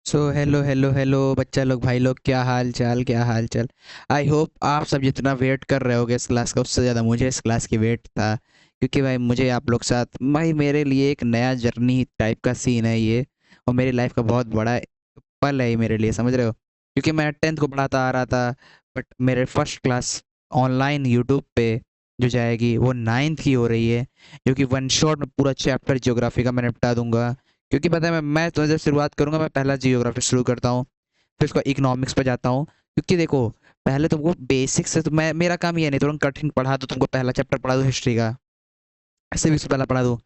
So hello hello hello बच्चा लोग, भाई लोग, क्या हाल चाल, क्या हाल चाल। आई होप आप सब जितना वेट कर रहे होगे इस क्लास का, उससे ज़्यादा मुझे इस क्लास की वेट था। क्योंकि भाई मुझे आप लोग साथ भाई मेरे लिए एक नया जर्नी टाइप का सीन है ये। और मेरी लाइफ का बहुत बड़ा पल है ये मेरे लिए, समझ रहे हो। क्योंकि मैं 10th को पढ़ाता आ रहा था, बट मेरे फर्स्ट क्लास ऑनलाइन यूट्यूब पे जो जाएगी वो 9th की हो रही है। जो कि वन शॉट में पूरा चैप्टर जियोग्राफी का मैं निपटा दूंगा। क्योंकि पता है मैं तो जब शुरुआत करूंगा, मैं पहला जियोग्राफी शुरू करता हूँ। फिर उसका इकोनॉमिक्स पे जाता हूँ। क्योंकि देखो, पहले तुमको बेसिक से तो मैं मेरा काम ये नहीं तुरंत कठिन पढ़ा दो, तुमको पहला चैप्टर पढ़ा दो हिस्ट्री का, सिविक्स से पहला पढ़ा दो,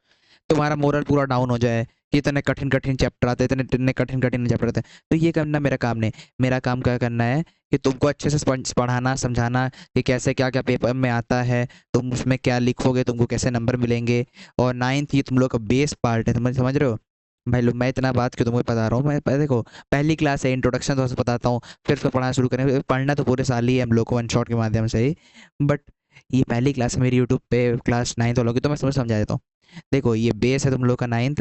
तुम्हारा मोरल पूरा डाउन हो जाए कि इतने कठिन कठिन चैप्टर आते हैं, इतने इतने कठिन कठिन चैप्टर आते हैं। तो ये करना मेरा काम नहीं। मेरा काम क्या करना है कि तुमको अच्छे से पढ़ाना, समझाना कि कैसे क्या क्या पेपर में आता है, तुम उसमें क्या लिखोगे, तुमको कैसे नंबर मिलेंगे। और 9th ये तुम लोग का बेस पार्ट है, तुम समझ रहे हो। भाई लोग, मैं इतना बात क्यों तुमको बता रहा हूँ, मैं देखो, पहली क्लास है, इंट्रोडक्शन तो बताता हूँ। फिर पढ़ाना शुरू करें, पढ़ना तो पूरे साल ही है हम लोग को वन शॉट के माध्यम से ही। बट ये पहली क्लास है मेरी यूट्यूब पे, क्लास 9th वालों की, तो मैं समझा देता हूँ। देखो, ये बेस है तुम लोग का 9th।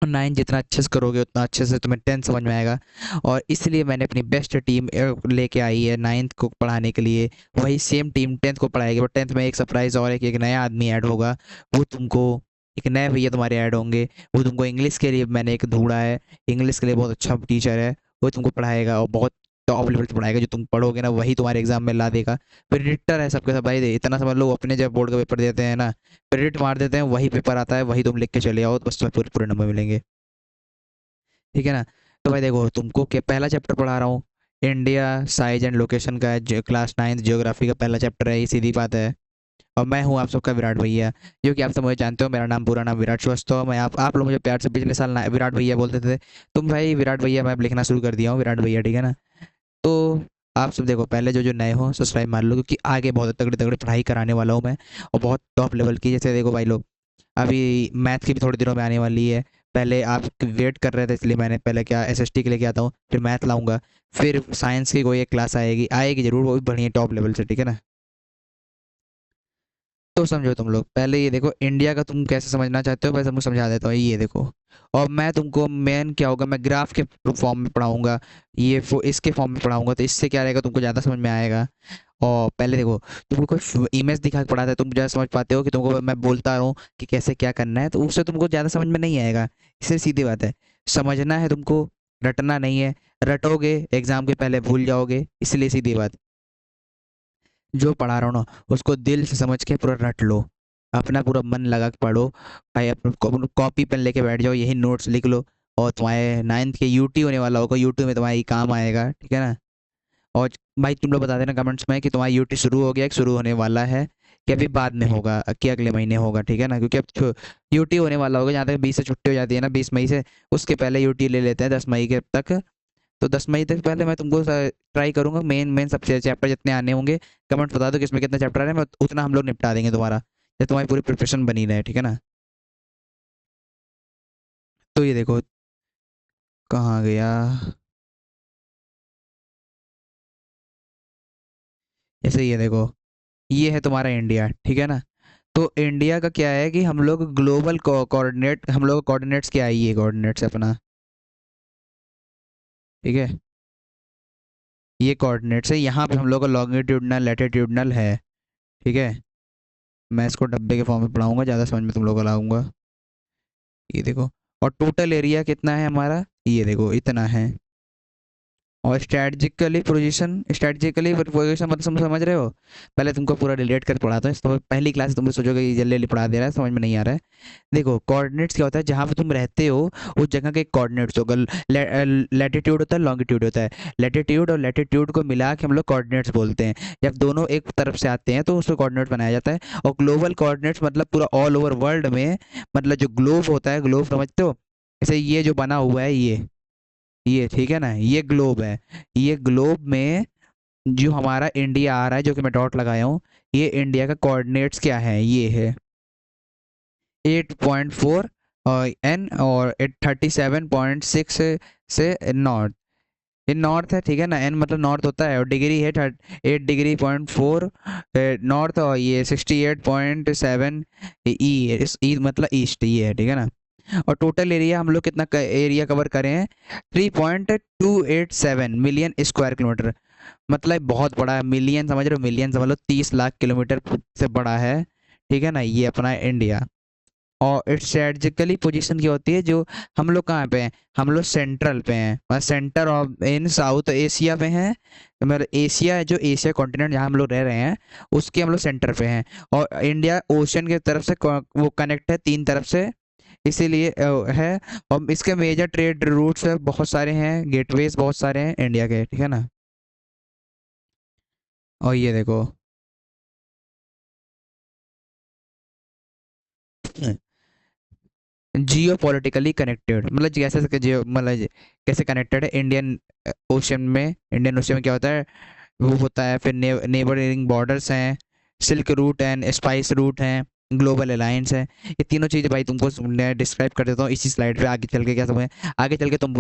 और 9 जितना अच्छे से करोगे उतना अच्छे से तुम्हें 10th समझ में आएगा। और इसलिए मैंने अपनी बेस्ट टीम लेके आई है 9th को पढ़ाने के लिए। वही सेम टीम 10th को पढ़ाएगी, बट 10th में एक सरप्राइज और है कि एक नया आदमी ऐड होगा। वो तुमको, एक नए भैया तुम्हारे ऐड होंगे। वो तुमको इंग्लिश के लिए मैंने एक ढूंढा है। इंग्लिश के लिए बहुत अच्छा टीचर है। वो तुमको पढ़ाएगा और बहुत टॉप लेवल पे पढ़ाएगा। जो तुम पढ़ोगे ना वही तुम्हारे एग्जाम में ला देगा। प्रिडिक्टर है सबके सब भाई, इतना समझ लो। अपने जब बोर्ड का पेपर देते हैं ना, प्रिडिक्ट मार देते हैं, वही पेपर आता है, वही तुम लिख के चले आओ, तो बस तुम्हें पूरे पूरे नंबर मिलेंगे। ठीक है ना। तो भाई देखो, तुमको क्या पहला चैप्टर पढ़ा रहा हूँ। इंडिया साइज एंड लोकेशन का है, जो क्लास 9th जियोग्राफी का पहला चैप्टर है, ये सीधी बात है। और मैं हूँ आप सबका विराट भैया। जो कि आप सब मुझे जानते हो, मेरा नाम पूरा नाम विराट श्रीवास्तव। मैं आप लोग मुझे प्यार से पिछले साल विराट भैया बोलते थे। तुम भाई विराट भैया मैं लिखना शुरू कर दिया हूँ, विराट भैया, ठीक है ना। तो आप सब देखो, पहले जो जो नए हो सब्सक्राइब मार लो, क्योंकि आगे बहुत तगड़ी तगड़ी पढ़ाई कराने वाला हूँ मैं। और बहुत टॉप लेवल की, जैसे देखो भाई लोग, अभी मैथ की भी थोड़ी दिनों में आने वाली है। पहले आप वेट कर रहे थे, इसलिए मैंने पहले क्या एसएसटी के लेके आता हूँ, फिर मैथ लाऊंगा। फिर साइंस की कोई एक क्लास आएगी आएगी जरूर, वो भी बढ़िया टॉप लेवल से, ठीक है ना। तो समझो तुम लोग, पहले ये देखो, इंडिया का तुम कैसे समझना चाहते हो वैसे मैं समझा देता हूँ, ये देखो। और मैं तुमको मेन क्या होगा, मैं ग्राफ के फॉर्म में पढ़ाऊंगा। इसके फॉर्म में पढ़ाऊंगा, तो इससे क्या रहेगा, तुमको ज़्यादा समझ में आएगा। और पहले देखो, तुमको कोई इमेज दिखा के पढ़ाता है, तुम ज़्यादा समझ पाते हो कि तुमको मैं बोलता रहूँ कि कैसे क्या करना है, तो उससे तुमको ज़्यादा समझ में नहीं आएगा। इसलिए सीधी बात है, समझना है तुमको, रटना नहीं है। रटोगे एग्जाम के पहले भूल जाओगे, इसलिए सीधी बात, जो पढ़ा रहा हूँ ना उसको दिल से समझ के पूरा रट लो। अपना पूरा मन लगा के पढ़ो। भाई अपना कॉपी पेन लेके बैठ जाओ, यही नोट्स लिख लो। और तुम्हारे 9th के यूटी होने वाला होगा, यूटी में तुम्हारे काम आएगा, ठीक है ना। और भाई तुम लोग बता देना कमेंट्स में कि तुम्हारा यूटी शुरू हो गया कि शुरू होने वाला है, कि अभी बाद में होगा, कि अगले महीने होगा, ठीक है ना। क्योंकि अब यूटी होने वाला होगा, जहाँ तक 20 से छुट्टी हो जाती है ना, 20 मई से। उसके पहले यूटी ले लेते हैं 10 मई के तक। तो 10 मई तक पहले मैं तुमको ट्राई करूंगा, मेन मेन सबसे चैप्टर जितने आने होंगे, कमेंट बता दो कि इसमें कितने चैप्टर आ रहे हैं, मैं उतना हम लोग निपटा देंगे तुम्हारा, जब तुम्हारी पूरी प्रिपरेशन बनी रहे, ठीक है ना। तो ये देखो, कहाँ गया, जैसे ये देखो, ये है तुम्हारा इंडिया, ठीक है ना। तो इंडिया का क्या है कि हम लोग ग्लोबल कोऑर्डिनेट, हम लोग कोऑर्डिनेट्स क्या है, ये कोऑर्डिनेट्स अपना, ठीक है। ये कोऑर्डिनेट्स है, यहाँ पे हम लोग का लॉन्गिट्यूडनल लैटिट्यूडनल है, ठीक है। मैं इसको डब्बे के फॉर्म में पढ़ाऊंगा, ज़्यादा समझ में तुम लोग को लाऊंगा। ये देखो, और टोटल एरिया कितना है हमारा, ये देखो इतना है। और स्ट्रेटजिकली पोजीशन मतलब समझ रहे हो। पहले तुमको पूरा रिलेट कर पढ़ाता हूँ, तो पहली क्लास तुम सोचोगे ये जल्दी जल्दी पढ़ा दे रहा है, समझ में नहीं आ रहा है। देखो, कोऑर्डिनेट्स क्या होता है, जहाँ पे तुम रहते हो उस जगह के कोऑर्डिनेट्स होगा। लैटिट्यूड होता है, लॉन्गिट्यूड होता है। लैटिट्यूड और लैटिट्यूड को मिला के हम लोग कोऑर्डिनेट्स बोलते हैं। जब दोनों एक तरफ से आते हैं तो उसको कोऑर्डिनेट बनाया जाता है। और ग्लोबल कोऑर्डिनेट्स मतलब पूरा ऑल ओवर वर्ल्ड में, मतलब जो ग्लोब होता है, ग्लोब समझते हो, जैसे ये जो बना हुआ है, ये ठीक है ना, ये ग्लोब है। ये ग्लोब में जो हमारा इंडिया आ रहा है, जो कि मैं डॉट लगाया हूँ, ये इंडिया का कोऑर्डिनेट्स क्या है, ये है 8.4 एन, और 37.6 से नॉर्थ। ये नॉर्थ है, ठीक है ना। एन मतलब नॉर्थ होता है, और डिग्री है 8 डिग्री 4 नॉर्थ, और ये 68.7 ई, ई मतलब ईस्ट, ये है, ठीक है ना। और टोटल एरिया हम लोग कितना एरिया कवर करें हैं, 3.287 मिलियन स्क्वायर किलोमीटर। मतलब बहुत बड़ा है, मिलियन समझ रहे हो, मिलियन समझ लो 30 लाख किलोमीटर से बड़ा है, ठीक है ना, ये अपना इंडिया। और इट्स स्ट्रेटजिकली पोजीशन की होती है, जो हम लोग कहाँ पे हैं, हम लोग सेंट्रल पे हैं, मतलब centre of in south Asia पे हैं। मतलब एशिया, जो एशिया कॉन्टिनेंट जहाँ हम लोग रह रहे हैं, उसके हम लोग सेंटर पे हैं। और इंडिया ओशन की तरफ से वो कनेक्ट है तीन तरफ से, इसीलिए है। और इसके मेजर ट्रेड रूट्स बहुत सारे हैं, गेटवेज बहुत सारे हैं इंडिया के, ठीक है ना। और ये देखो, जियो पॉलिटिकली कनेक्टेड, मतलब जैसे जियो मतलब कैसे कनेक्टेड है इंडियन ओशन में। इंडियन ओशन में क्या होता है, वो होता है, फिर नेबरिंग बॉर्डर्स हैं, silk route and spice route हैं, ग्लोबल अलायंस है। ये तीनों चीज़ भाई तुमको डिस्क्राइब कर देता हूँ इसी स्लाइड पे, आगे चल के क्या समझ, आगे चल के तुम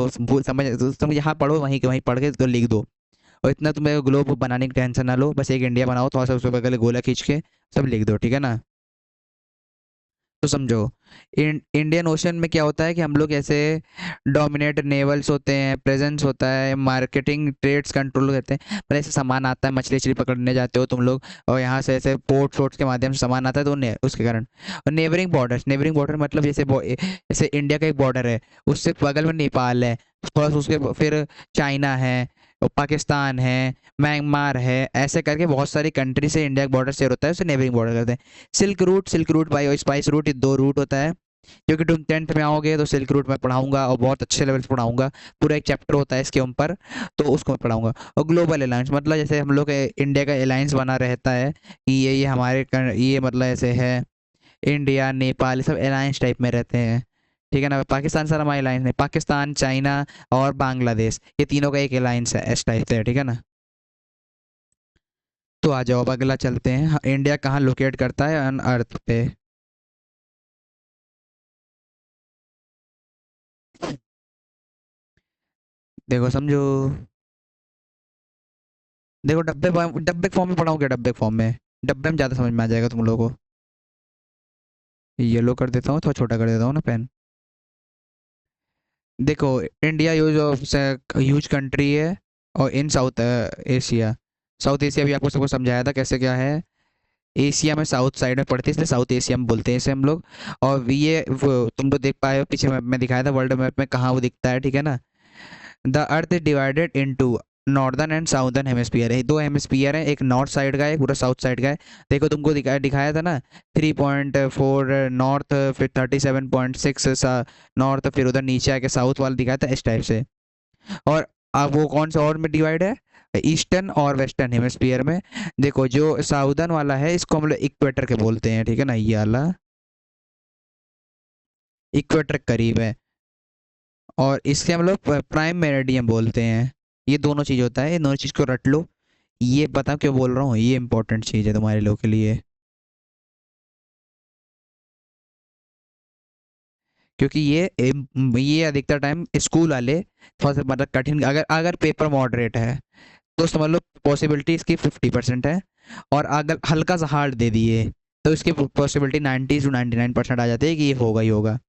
तुम यहाँ पढ़ो, वहीं के वहीं पढ़ के तो लिख दो। और इतना तुम्हें ग्लोब बनाने की टेंशन ना लो, बस एक इंडिया बनाओ, थोड़ा सा उसके बगल गोला खींच के सब लिख दो, ठीक है ना। तो समझो, इंडियन ओशन में क्या होता है कि हम लोग ऐसे डोमिनेट नेवल्स होते हैं, प्रेजेंस होता है, मार्केटिंग ट्रेड्स कंट्रोल करते हैं, मतलब ऐसे सामान आता है, मछली वछली पकड़ने जाते हो तुम लोग, और यहाँ से ऐसे पोर्ट शोर्ट्स के माध्यम से सामान आता है, तो उसके कारण। और नेबरिंग बॉर्डर्स, नेबरिंग बॉर्डर मतलब जैसे जैसे इंडिया का एक बॉर्डर है, उससे बगल में नेपाल है, प्लस उसके फिर चाइना है, और पाकिस्तान है, म्यांमार है, ऐसे करके बहुत सारी कंट्री से इंडिया का बॉर्डर शेयर होता है, उसे नेबरिंग बॉर्डर करते हैं। सिल्क रूट बाई और स्पाइस रूट, ये दो रूट होता है। क्योंकि तुम 10th में आओगे तो सिल्क रूट में पढ़ाऊंगा, और बहुत अच्छे लेवल से पढ़ाऊंगा, पूरा एक चैप्टर होता है इसके ऊपर, तो उसको मैं पढ़ाऊंगा। और ग्लोबल अलायंस मतलब जैसे हम लोग इंडिया का अलायंस बना रहता है कि ये हमारे ये मतलब ऐसे है, इंडिया नेपाल ये सब अलायंस टाइप में रहते हैं, ठीक है ना। पाकिस्तान सर हमारे अलायंस नहीं, पाकिस्तान, चाइना और बांग्लादेश, ये तीनों का एक अलायंस है इस टाइप से, ठीक है ना। तो आ जाओ अब अगला चलते हैं, इंडिया कहाँ लोकेट करता है ऑन अर्थ पे। देखो समझो, देखो डब्बे फॉर्म में पढ़ाऊँ क्या, डब्बे फॉर्म में, डब्बे में ज़्यादा समझ में आ जाएगा तुम लोगों को। येलो कर देता हूँ, थोड़ा छोटा कर देता हूँ ना पेन। देखो, India use of huge country है, और इन साउथ एशिया, साउथ एशिया भी आपको सबको समझाया था कैसे क्या है। एशिया में साउथ साइड में पड़ती है, इसलिए साउथ एशिया में बोलते हैं इसे हम लोग। और ये तुम तो देख पाए हो पीछे मैप में दिखाया था, वर्ल्ड मैप में कहाँ वो दिखता है, ठीक है ना। The earth is divided into northern and southern hemisphere है, दो हेमिस्फीयर है, एक नॉर्थ साइड का है, पूरा साउथ साइड का है। देखो तुमको दिखाया दिखाया था ना, 3.4 नॉर्थ, फिर 37.6 नॉर्थ, फिर उधर नीचे आके साउथ वाला दिखाया था इस टाइप से। और अब वो कौन सा और में डिवाइड है, ईस्टर्न और वेस्टर्न हेमिस्फीयर में। देखो जो साउदर्न वाला है, इसको हम लोग इक्वेटर के बोलते हैं, ठीक है ना, ये वाला इक्वेटर के करीब है। और इसके हम लोग प्राइम मेरिडियन बोलते हैं। ये दोनों चीज़ होता है, ये दोनों चीज़ को रट लो। ये बताओ क्यों बोल रहा हूँ, ये इंपॉर्टेंट चीज़ है तुम्हारे लोगों के लिए। क्योंकि ये अधिकतर टाइम स्कूल वाले थोड़ा सा मतलब कठिन, अगर अगर पेपर मॉडरेट है तो समझ लो पॉसिबिलिटी इसकी 50% है। और अगर हल्का सा हार्ड दे दिए तो इसकी पॉसिबिलिटी 90 to 99% आ जाती है कि ये होगा ही होगा।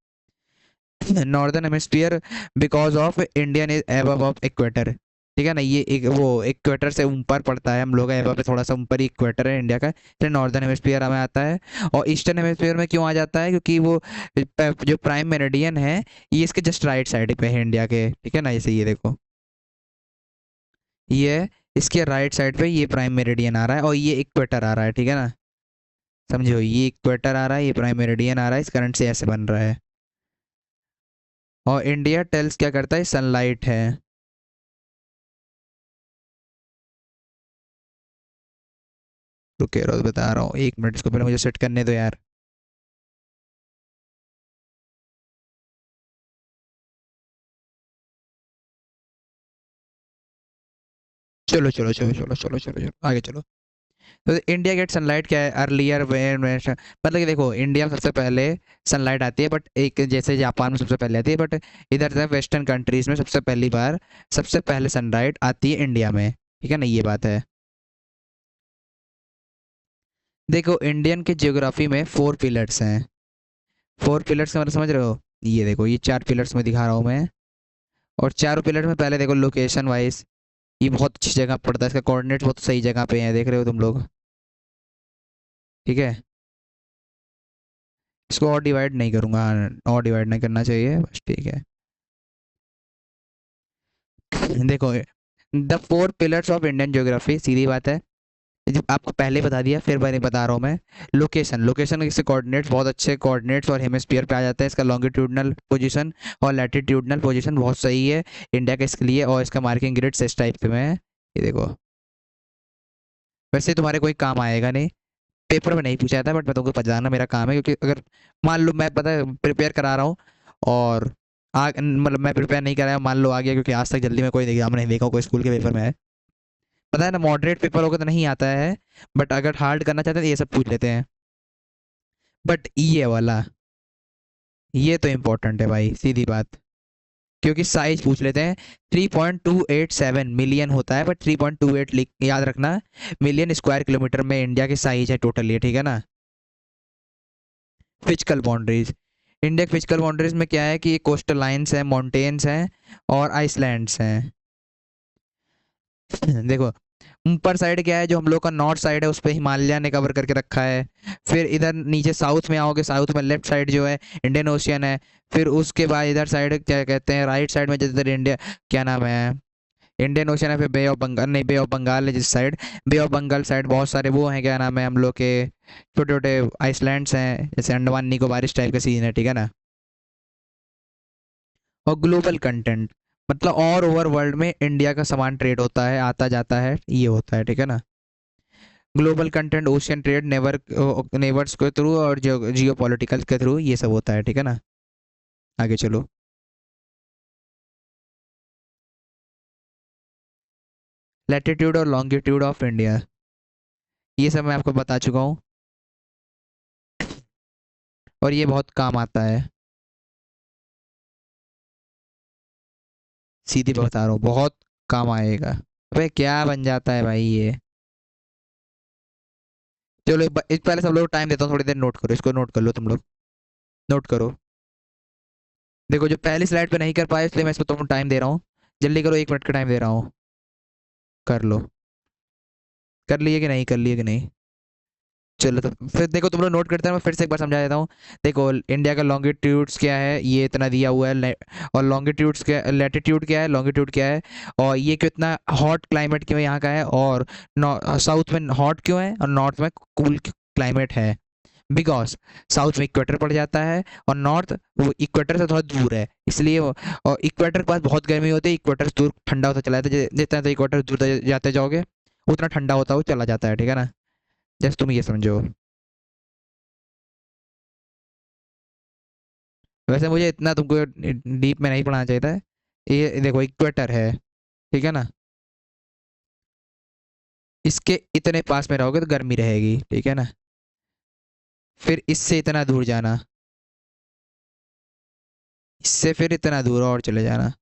Northern hemisphere because of Indian is above of equator, ठीक है ना, ये एक वो इक्वेटर से ऊपर पड़ता है, हम लोग एबव पे थोड़ा सा ऊपर ही इक्वेटर है इंडिया का, इसलिए नॉर्दर्न हेमिस्फीयर हमें आता है। और ईस्टर्न हेमिस्फीयर में क्यों आ जाता है, क्योंकि वो जो प्राइम मेरिडियन है, ये इसके जस्ट राइट साइड पे है इंडिया के, ठीक है ना, जैसे ये देखो, ये इसके राइट साइड पे ये प्राइम मेरिडियन आ रहा है, और ये इक्वेटर आ रहा है, ठीक है ना। समझो, ये इक्वेटर आ रहा है, ये प्राइम मेरिडियन आ रहा है, इस करंट से ऐसे बन रहा है। और इंडिया टेल्स क्या करता है, सनलाइट है। रुके रहो, बता रहा हूँ, 1 मिनट, इसको पहले मुझे सेट करने दो यार। चलो चलो चलो चलो चलो चलो चलो आगे चलो। तो इंडिया गेट सनलाइट क्या है, अर्लियर मतलब कि देखो, इंडिया में सबसे पहले सनलाइट आती है, बट एक जैसे जापान में सबसे पहले आती है, बट इधर से वेस्टर्न कंट्रीज में सबसे पहली बार सबसे पहले सनलाइट आती है इंडिया में, ठीक है ना, ये बात है। देखो इंडियन के जियोग्राफी में 4 पिलर्स हैं। 4 पिलर्स का मतलब समझ रहे हो, ये देखो, ये 4 पिलर्स में दिखा रहा हूँ मैं। और चारों पिलर में पहले देखो लोकेशन वाइज, ये बहुत अच्छी जगह पड़ता है, इसका कोऑर्डिनेट बहुत सही जगह पे है, देख रहे हो तुम लोग। ठीक है, इसको और डिवाइड नहीं करूँगा, हाँ, और डिवाइड नहीं करना चाहिए बस, ठीक है। देखो, the 4 pillars of Indian geography, सीधी बात है, जब आपको पहले बता दिया फिर मैंने बता रहा हूँ मैं। लोकेशन, लोकेशन के कोऑर्डिनेट्स बहुत अच्छे कोऑर्डिनेट्स और हेमिस्फीयर पे आ जाता है, इसका लॉन्गिट्यूडनल पोजीशन और लैटिट्यूडनल पोजीशन बहुत सही है इंडिया के इसके लिए, और इसका मार्किंग ग्रिड्स इस टाइप में है, ये देखो। वैसे तुम्हारे कोई काम आएगा नहीं, पेपर में नहीं पूछा जाता, बट मैं तुमको बताना मेरा काम है, क्योंकि अगर मान लो मैं पता है प्रिपेयर करा रहा हूँ और मतलब मैं प्रिपेयर नहीं कराया, मान लो आ गया, क्योंकि आज तक जल्दी में कोई एग्जाम नहीं देखा कोई स्कूल के पेपर में है, पता है ना, मॉडरेट पेपर होगा तो नहीं आता है, बट अगर हार्ड करना चाहते हैं तो ये सब पूछ लेते हैं। बट ये वाला, ये तो इम्पोर्टेंट है भाई, सीधी बात, क्योंकि साइज पूछ लेते हैं। 3.287 मिलियन होता है, बट 3.28 लिख याद रखना, मिलियन स्क्वायर किलोमीटर में इंडिया की साइज है टोटल, ये ठीक है ना। फिजिकल बाउंड्रीज, इंडिया की फिजिकल बाउंड्रीज में क्या है कि कोस्टल लाइंस हैं, माउंटेन्स हैं और आइसलैंड्स हैं। देखो, ऊपर साइड क्या है, जो हम लोग का नॉर्थ साइड है उस पर हिमालय ने कवर करके रखा है। फिर इधर नीचे साउथ में आओगे, साउथ में लेफ्ट साइड जो है इंडियन ओशियन है। फिर उसके बाद इधर साइड क्या कहते हैं, राइट साइड में जिधर इंडिया, क्या नाम है, इंडियन ओशियन है। फिर बे ऑफ बंगाल, नहीं बे ऑफ बंगाल है जिस side, bay of Bengal side बहुत सारे वो हैं, क्या नाम है, हम लोग के छोटे छोटे आइसलैंड्स हैं, जैसे अंडमान निकोबार इस टाइप का सीन है, ठीक है ना। और ग्लोबल कंटेंट, मतलब ऑल ओवर वर्ल्ड में इंडिया का सामान ट्रेड होता है, आता जाता है, ये होता है, ठीक है ना। ग्लोबल कंटेंट, ओशियन ट्रेड, नेवर्स के थ्रू और जियो पॉलिटिकल के थ्रू ये सब होता है, ठीक है ना। आगे चलो। लैटिट्यूड और लॉन्गिट्यूड ऑफ इंडिया, ये सब मैं आपको बता चुका हूँ, और ये बहुत काम आता है, सीधी बता रहा हूँ, बहुत काम आएगा। अबे क्या बन जाता है भाई ये। चलो इस पहले सब लोग टाइम देता हूँ, थोड़ी देर नोट करो, इसको नोट कर लो तुम लोग, नोट करो। देखो, जो पहली स्लाइड पे नहीं कर पाए इसलिए मैं इसको तुमको टाइम दे रहा हूँ, जल्दी करो, 1 मिनट का टाइम दे रहा हूँ, कर लो। कर लिए कि नहीं, कर लिए कि नहीं। चलो तो फिर देखो, तुम लोग नोट करते हैं, मैं फिर से एक बार समझा देता हूँ। देखो, इंडिया का लॉन्गिट्यूड्स क्या है, ये इतना दिया हुआ है, और लॉन्गिट्यूड्स क्या, लैटिट्यूड क्या है, लॉन्गिट्यूड क्या है, और ये कितना हॉट क्लाइमेट क्यों यहाँ का है, और साउथ में हॉट क्यों है और नॉर्थ में कूल क्लाइमेट है। बिकॉज साउथ में इक्वेटर पड़ जाता है और नॉर्थ वो इक्वेटर से थोड़ा दूर है, इसलिए और इक्वेटर के पास बहुत गर्मी होती है, इक्वेटर से दूर ठंडा होता चला जाता है, जितना तो इक्वेटर दूर जाते जाओगे उतना ठंडा होता हुआ चला जाता है, ठीक है ना। जस्ट तुम ये समझो। वैसे मुझे इतना तुमको डीप में नहीं पढ़ाना चाहिए था। ये देखो, इक्वेटर है, ठीक है ना, इसके इतने पास में रहोगे तो गर्मी रहेगी, ठीक है ना। फिर इससे इतना दूर जाना, इससे फिर इतना दूर और चले जाना,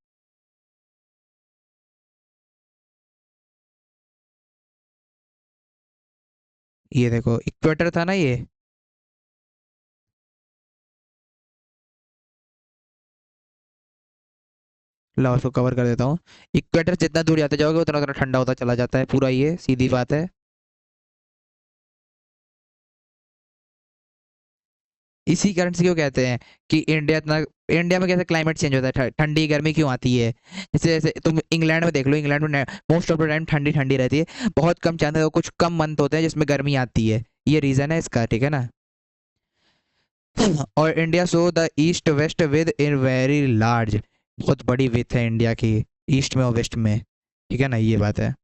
ये देखो इक्वेटर था ना ये। लो उसको कवर कर देता हूँ। इक्वेटर जितना दूर जाते जाओगे उतना उतना ठंडा होता चला जाता है पूरा, ये सीधी बात है। इसी कारण से क्यों कहते हैं कि इंडिया इतना, इंडिया में कैसे क्लाइमेट चेंज होता है, ठंडी गर्मी क्यों आती है। जैसे जैसे तुम इंग्लैंड में देख लो, इंग्लैंड में मोस्ट ऑफ द टाइम ठंडी ठंडी रहती है, बहुत कम चांस है, कुछ कम मंथ होते हैं जिसमें गर्मी आती है, ये रीजन है इसका, ठीक है ना। और India so the east west with in very large, बहुत बड़ी विथ है इंडिया की, ईस्ट में और वेस्ट में, ठीक है ना, ये बात है।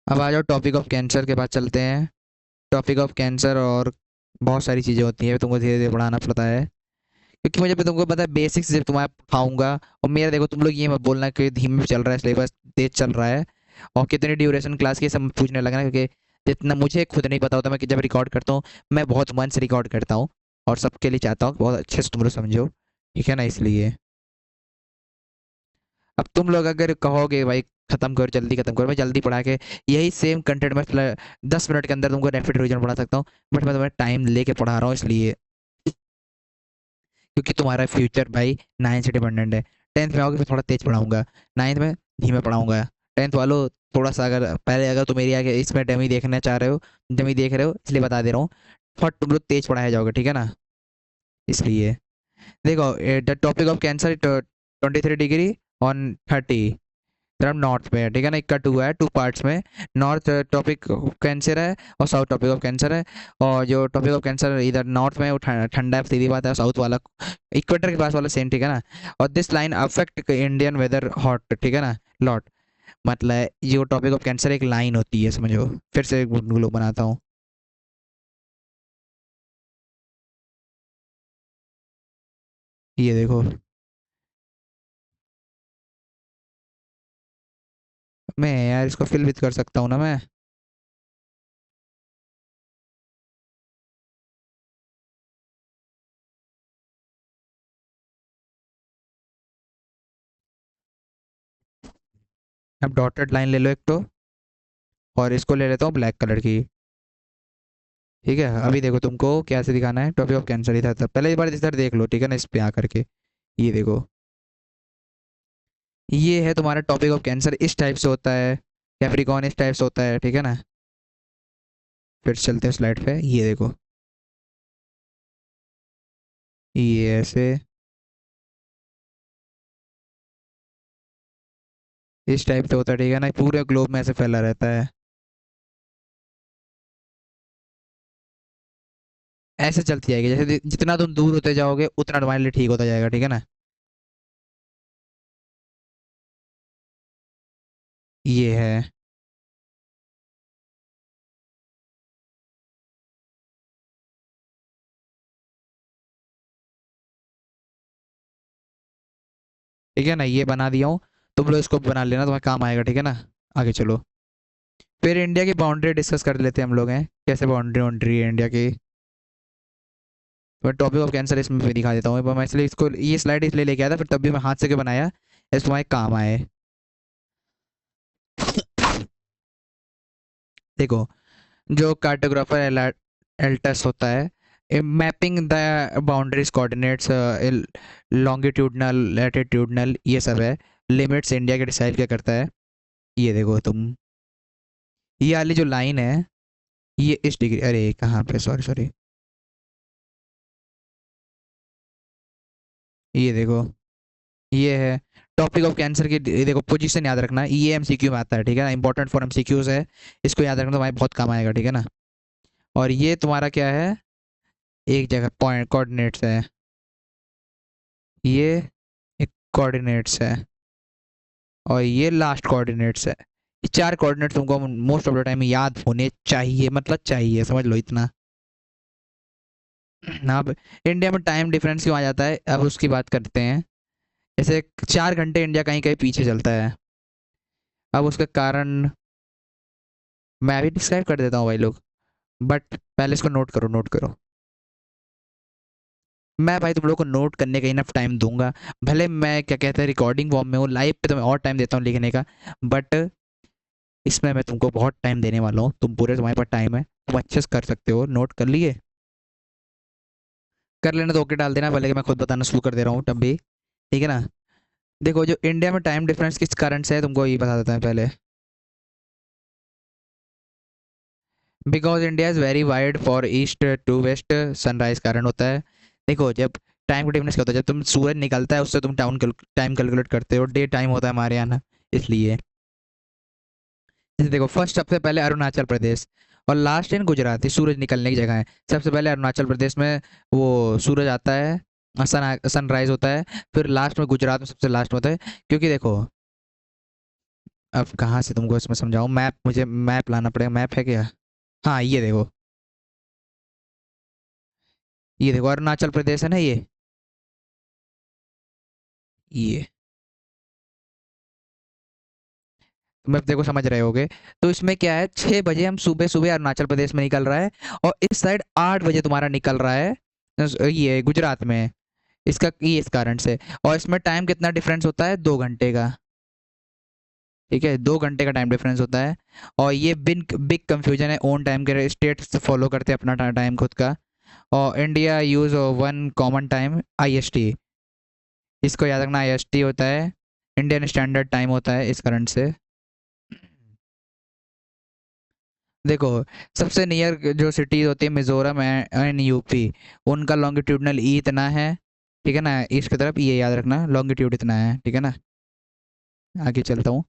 अब आ जाओ टॉपिक ऑफ कैंसर के पास चलते हैं। टॉपिक ऑफ कैंसर और बहुत सारी चीज़ें होती हैं, तुमको धीरे धीरे पढ़ाना पड़ता है, क्योंकि मुझे तुमको पता है बेसिक्स जब तुम्हारा पढ़ाऊंगा। और मेरा देखो, तुम लोग ये मत बोलना कि धीमे चल रहा है सिलेबस, तेज चल रहा है, और कितनी ड्यूरेशन क्लास की सब पूछने लगना, क्योंकि जितना मुझे खुद नहीं पता होता, मैं जब रिकॉर्ड करता हूँ मैं बहुत मन से रिकॉर्ड करता हूँ, और सबके लिए चाहता हूँ कि बहुत अच्छे से तुम लोग समझो, ठीक है ना, इसलिए। अब तुम लोग अगर कहोगे भाई खत्म करो, जल्दी खत्म करो, मैं जल्दी पढ़ा के यही सेम कंटेंट में 10 मिनट के अंदर तुमको रैपिड रिवीजन पढ़ा सकता हूँ, बट मैं तुम्हें टाइम लेके पढ़ा रहा हूँ, इसलिए क्योंकि तुम्हारा फ्यूचर भाई 9 से डिपेंडेंट है। 10th में आओगे फिर थोड़ा तेज पढ़ाऊंगा, 9th में धीमे पढ़ाऊंगा। 10th वालों थोड़ा सा, अगर पहले अगर तुम मेरी आगे इसमें डमी देखना चाह रहे हो, डमी देख रहे हो इसलिए बता दे रहा हूँ, फट तुम लोग तेज पढ़ाया जाओगे, ठीक है ना, इसलिए। देखो, the topic of cancer 23 degree on 30, तरफ नॉर्थ में है, ठीक है ना, इक्का टू है, टू पार्ट्स में। नॉर्थ टॉपिक ऑफ कैंसर है और साउथ टॉपिक ऑफ कैंसर है। और जो टॉपिक ऑफ कैंसर इधर नॉर्थ में है, वो ठंडा है, सीधी बात है। साउथ वाला इक्वेटर के पास वाला सेम, ठीक है ना। और this line affect Indian weather hot, ठीक है ना, लॉट। मतलब ये टॉपिक ऑफ कैंसर एक लाइन होती है, समझो। फिर से एक ग्लोब बनाता हूँ, ये देखो। मैं यार इसको फिल भी कर सकता हूँ ना मैं। अब डॉटेड लाइन ले लो एक तो, और इसको ले लेता हूँ ब्लैक कलर की। ठीक है, अभी देखो तुमको कैसे दिखाना है टॉपिक ऑफ कैंसर, इधर था पहले, एक बार इधर देख लो, ठीक है ना, इस पे आकर के। ये देखो, ये है तुम्हारा टॉपिक ऑफ कैंसर, इस टाइप से होता है। कैप्रिकॉन इस टाइप से होता है, ठीक है ना। फिर चलते हैं स्लाइड पे, ये देखो, ये ऐसे इस टाइप से होता है, ठीक है ना, पूरे ग्लोब में ऐसे फैला रहता है। ऐसे चलती जाएगी, जैसे जितना तुम दूर होते जाओगे उतना तुम्हारे लिए ठीक होता जाएगा, ठीक है ना। ये है, ठीक है ना, ये बना दिया हूँ। तुम लोग इसको बना लेना, तुम्हें काम आएगा, ठीक है ना। आगे चलो, फिर इंडिया की बाउंड्री डिस्कस कर लेते हैं हम लोग, हैं कैसे बाउंड्री बाउंड्री है इंडिया की। तो मैं टॉपिक ऑफ कैंसर इसमें भी दिखा देता हूँ, मैं इसलिए इसको ये स्लाइड इसलिए लेके आया था, फिर तब भी मैं हाथ से के बनाया, इस तुम्हारे काम आए। देखो, जो कार्टोग्राफर एल्टस होता है, mapping the boundaries coordinates, longitudinal latitudinal ये सब है। लिमिट्स इंडिया के डिसाइड क्या करता है, ये देखो तुम, ये वाली जो लाइन है, ये इस डिग्री, अरे कहाँ पे, सॉरी सॉरी, ये देखो, ये है टॉपिक ऑफ कैंसर की। ये देखो, पोजीशन याद रखना, ये एमसीक्यू में आता है, ठीक है ना, इंपॉर्टेंट फॉर एमसीक्यूज है। इसको याद रखना, तुम्हारे बहुत काम आएगा, ठीक है ना। और ये तुम्हारा क्या है, एक जगह पॉइंट कोऑर्डिनेट्स है, ये एक कोऑर्डिनेट्स है, और ये लास्ट कोऑर्डिनेट्स है। ये चार कोऑर्डिनेट्स तुमको मोस्ट ऑफ द टाइम याद होने चाहिए, मतलब चाहिए, समझ लो इतना। अब इंडिया में टाइम डिफरेंस क्यों आ जाता है, अब उसकी बात करते हैं। जैसे 4 घंटे इंडिया कहीं कहीं पीछे चलता है, अब उसका कारण मैं अभी डिस्क्राइब कर देता हूँ भाई लोग, बट पहले इसको नोट करो, नोट करो। मैं भाई तुम लोगों को नोट करने का इनफ टाइम दूंगा। भले मैं क्या कहते हैं रिकॉर्डिंग फॉर्म में हूँ, लाइव पे तो मैं और टाइम देता हूँ लिखने का, बट इसमें मैं तुमको बहुत टाइम देने वाला हूँ, तुम पूरे, तुम्हारे पास टाइम है, तुम अच्छे से कर सकते हो। नोट कर लिए, कर लेना तो ओके डाल देना, भले कि मैं खुद बताना शुरू कर दे रहा हूँ तब भी, ठीक है ना। देखो, जो इंडिया में टाइम डिफरेंस किस कारण से है, तुमको ये बता देता हूँ पहले। Because India is very wide for east to west, sunrise कारण होता है। देखो, जब टाइम का डिफरेंस क्या होता है, जब तुम सूरज निकलता है उससे तुम टाइम कैलकुलेट करते हो, डे टाइम होता है हमारे यहाँ ना, इसलिए। जैसे देखो, फर्स्ट सबसे पहले अरुणाचल प्रदेश, और लास्ट इन गुजरात, ये सूरज निकलने की जगह है। सबसे पहले अरुणाचल प्रदेश में वो सूरज आता है, सनराइज होता है। फिर लास्ट में गुजरात में सबसे लास्ट में होता है, क्योंकि देखो, अब कहाँ से तुमको इसमें समझाऊं, मैप, मुझे मैप लाना पड़ेगा, मैप है क्या। हाँ, ये देखो, ये देखो अरुणाचल प्रदेश है ना, ये मैं देखो समझ रहे होगे। तो इसमें क्या है, 6 बजे हम सुबह सुबह अरुणाचल प्रदेश में निकल रहा है, और इस साइड 8 बजे तुम्हारा निकल रहा है, ये गुजरात में। इसका ये इस कारण से, और इसमें टाइम कितना डिफरेंस होता है, 2 घंटे का। ठीक है, 2 घंटे का टाइम डिफरेंस होता है। और ये बिग बिग कंफ्यूजन है, ओन टाइम के स्टेट से फॉलो करते हैं अपना टाइम खुद का। और India use one common time IST। इसको याद रखना, IST होता है इंडियन स्टैंडर्ड टाइम होता है इस करंट से। देखो, सबसे नियर जो सिटीज होती है मिजोरम एंड यूपी, उनका लॉन्गिट्यूडनल इतना है, ठीक है ना, ईस्ट की तरफ, ये याद रखना लॉन्गिट्यूड इतना है, ठीक है ना। आगे चलता हूँ।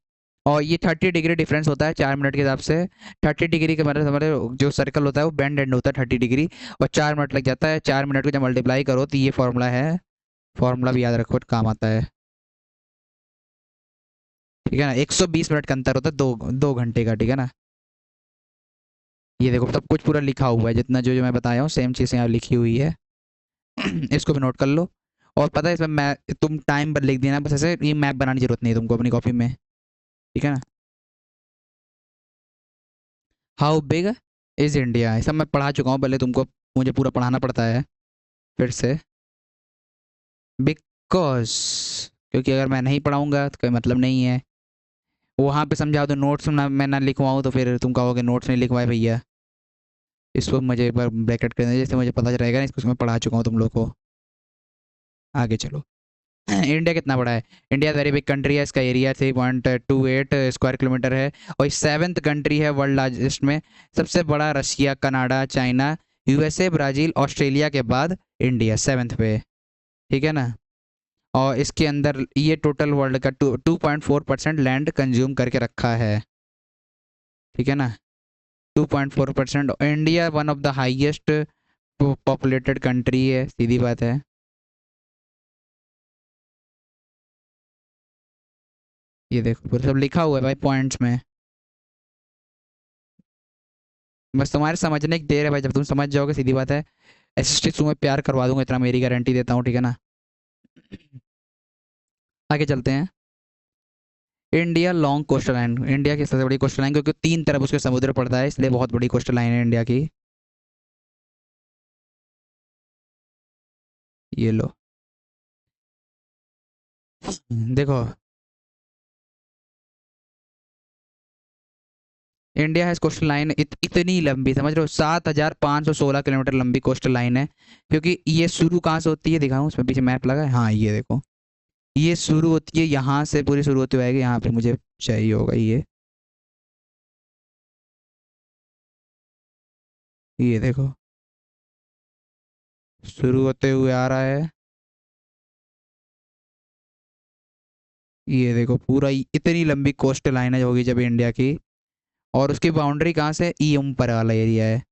और ये 30 डिग्री डिफरेंस होता है 4 मिनट के हिसाब से। 30 डिग्री का मतलब हमारे जो सर्कल होता है वो बेंड एंड होता है 30 डिग्री, और 4 मिनट लग जाता है। 4 मिनट को जब मल्टीप्लाई करो तो ये फॉर्मूला है, फॉर्मूला भी याद रखो, काम आता है, ठीक है ना। 120 मिनट का अंतर होता है, 2 घंटे का, ठीक है ना। ये देखो सब कुछ पूरा लिखा हुआ है, जितना जो जो मैं बताया हूँ सेम चीज़ें यहाँ लिखी हुई है। इसको भी नोट कर लो। और पता है इसमें मैं तुम टाइम पर लिख देना बस, ऐसे ये मैप बनाने की जरूरत नहीं है तुमको अपनी कॉपी में, ठीक है ना। हाउ बिग इज इंडिया, ये सब मैं पढ़ा चुका हूँ पहले तुमको, मुझे पूरा पढ़ाना पड़ता है फिर से। बिकॉज, क्योंकि अगर मैं नहीं पढ़ाऊंगा तो कोई मतलब नहीं है। वहाँ पे समझाओ तो नोट्स ना मैं ना लिखवाऊँ तो फिर तुम कहोगे नोट्स नहीं लिखवाए भैया। इसको मुझे एक बार ब्रैकेट कर देना, जैसे मुझे पता रहेगा ना, इसको मैं पढ़ा चुका हूँ तुम लोग को। आगे चलो। इंडिया कितना बड़ा है? इंडिया वेरी बिग कंट्री है, इसका एरिया 3.28 स्क्वायर किलोमीटर है। और इस 7th कंट्री है वर्ल्ड लार्जेस्ट में। सबसे बड़ा Russia, Canada, China, USA, Brazil, Australia के बाद इंडिया 7th पे, ठीक है ना। और इसके अंदर ये टोटल वर्ल्ड का 2.4% लैंड कंज्यूम करके रखा है, ठीक है ना। 2.4%। India one of the highest populated country है, सीधी बात है। ये देखो पूरा सब लिखा हुआ है भाई पॉइंट्स में, बस तुम्हारे समझने की देर है भाई, जब तुम समझ जाओगे सीधी बात है। एसएसटी तुम्हें प्यार करवा दूंगा, इतना मेरी गारंटी देता हूँ, ठीक है ना। आगे चलते हैं। India long coastal line, India की सबसे बड़ी कोस्टल लाइन, क्योंकि 3 तरफ उसके समुद्र पड़ता है, इसलिए बहुत बड़ी कोस्टल लाइन है इंडिया की। ये लो, देखो, इंडिया है कोस्टल लाइन इतनी लंबी, समझ रहे हो, 7,516 किलोमीटर लंबी कोस्टल लाइन है। क्योंकि ये शुरू कहाँ से होती है, दिखाऊँ उसमें पीछे मैप लगा है, हाँ ये देखो, ये शुरू होती है यहाँ से, पूरी शुरू होती हुई यहाँ पे मुझे चाहिए होगा ये देखो शुरू होते हुए आ रहा है। ये देखो पूरा इतनी लंबी कोस्ट लाइन है होगी जब इंडिया की। और उसकी बाउंड्री कहाँ से, ई ऊपर वाला एरिया है,